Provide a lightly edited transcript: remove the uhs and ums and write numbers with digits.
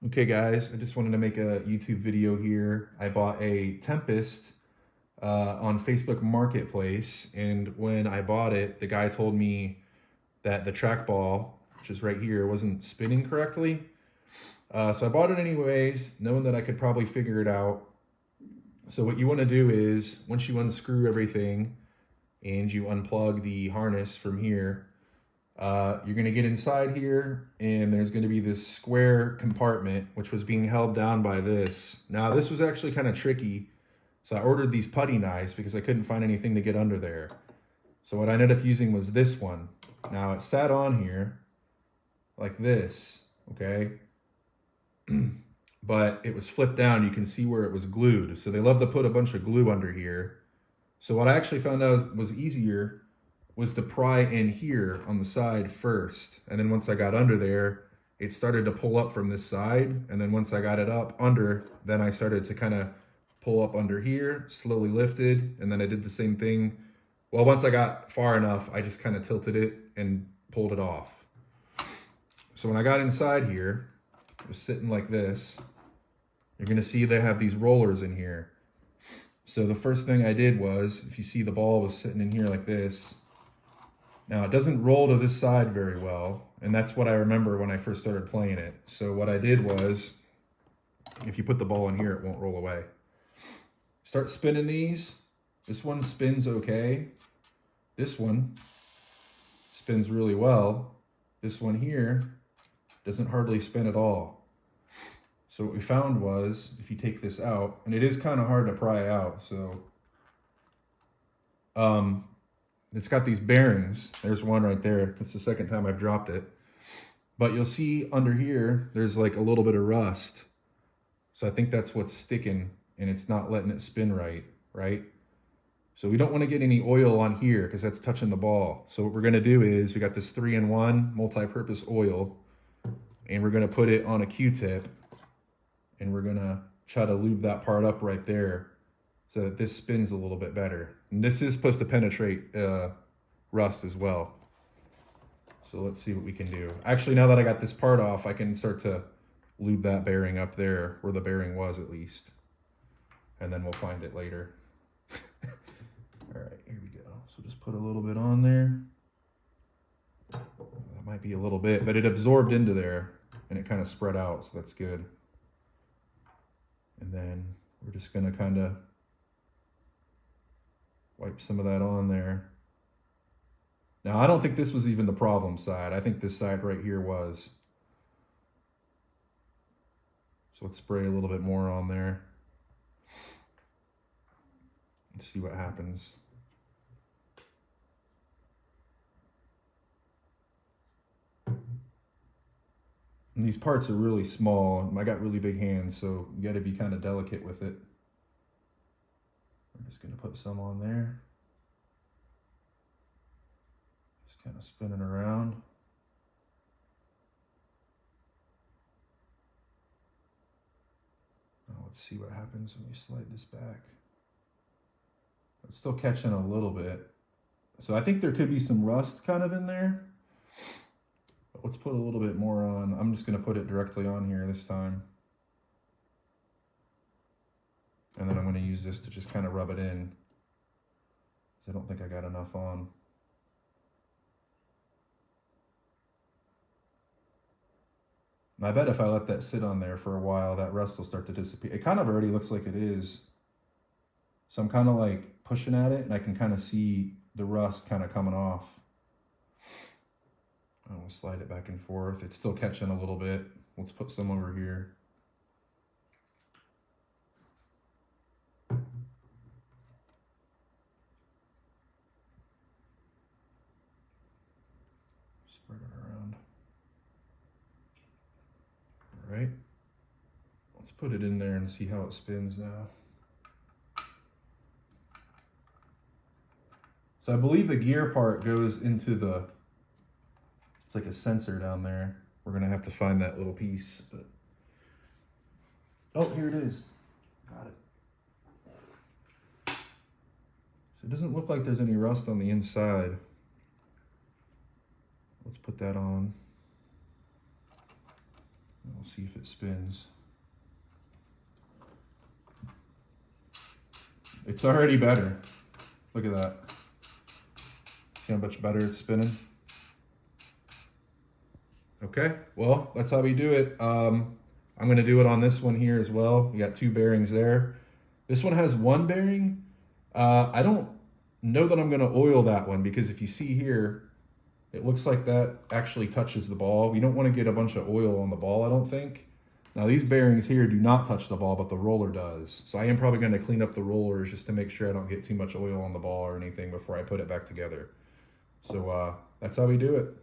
Okay guys, I just wanted to make a YouTube video here. I bought a Tempest on Facebook Marketplace, and when I bought it, the guy told me that the trackball, which is right here, wasn't spinning correctly. So I bought it anyways, knowing that I could probably figure it out. So what you want to do is, once you unscrew everything and you unplug the harness from here, you're going to get inside here, and there's going to be this square compartment which was being held down by this. Now this was actually kind of tricky, so I ordered these putty knives because I couldn't find anything to get under there. So what I ended up using was this one. Now it sat on here like this, okay? But it was flipped down. You can see where it was glued. So they love to put a bunch of glue under here. So what I actually found out was easier was to pry in here on the side first. And then once I got under there, it started to pull up from this side. And then once I got it up under, then I started to kind of pull up under here, slowly lifted. And then I did the same thing. Well, once I got far enough, I just kind of tilted it and pulled it off. So when I got inside here, it was sitting like this. You're gonna see they have these rollers in here. So the first thing I did was, if you see the ball was sitting in here like this. Now it doesn't roll to this side very well, and that's what I remember when I first started playing it. So what I did was, if you put the ball in here, it won't roll away. Start spinning these. This one spins okay. This one spins really well. This one here doesn't hardly spin at all. So what we found was, if you take this out, and it is kind of hard to pry out, so it's got these bearings. There's one right there. That's the second time I've dropped it. But you'll see under here, there's like a little bit of rust. So I think that's what's sticking, and it's not letting it spin right? So we don't want to get any oil on here because that's touching the ball. So what we're going to do is, we got this 3-in-1 multi-purpose oil, and we're going to put it on a Q-tip, and we're going to try to lube that part up right there so that this spins a little bit better. And this is supposed to penetrate rust as well. So let's see what we can do. Actually, now that I got this part off, I can start to lube that bearing up there, where the bearing was at least. And then we'll find it later. All right, here we go. So just put a little bit on there. That might be a little bit, but it absorbed into there and it kind of spread out, so that's good. And then we're just gonna kind of wipe some of that on there. Now, I don't think this was even the problem side. I think this side right here was. So let's spray a little bit more on there. Let's see what happens. And these parts are really small. I got really big hands, so you got to be kind of delicate with it. I'm just going to put some on there. Just kind of spinning around. Now let's see what happens when we slide this back. It's still catching a little bit. So I think there could be some rust kind of in there. But let's put a little bit more on. I'm just going to put it directly on here this time. And then I'm going to use this to just kind of rub it in, because I don't think I got enough on. And I bet if I let that sit on there for a while, that rust will start to disappear. It kind of already looks like it is. So I'm kind of like pushing at it, and I can kind of see the rust kind of coming off. I'll slide it back and forth. It's still catching a little bit. Let's put some over here. Spread it around. All right. Let's put it in there and see how it spins now. So I believe the gear part goes into the, it's like a sensor down there. We're gonna have to find that little piece, but. Oh, here it is. Got it. So it doesn't look like there's any rust on the inside. Let's put that on. We'll see if it spins. It's already better. Look at that. See how much better it's spinning? Okay, well, that's how we do it. I'm gonna do it on this one here as well. We got 2 bearings there. This one has 1 bearing. I don't know that I'm gonna oil that one because if you see here, it looks like that actually touches the ball. We don't wanna get a bunch of oil on the ball, I don't think. Now these bearings here do not touch the ball, but the roller does. So I am probably gonna clean up the rollers just to make sure I don't get too much oil on the ball or anything before I put it back together. So that's how we do it.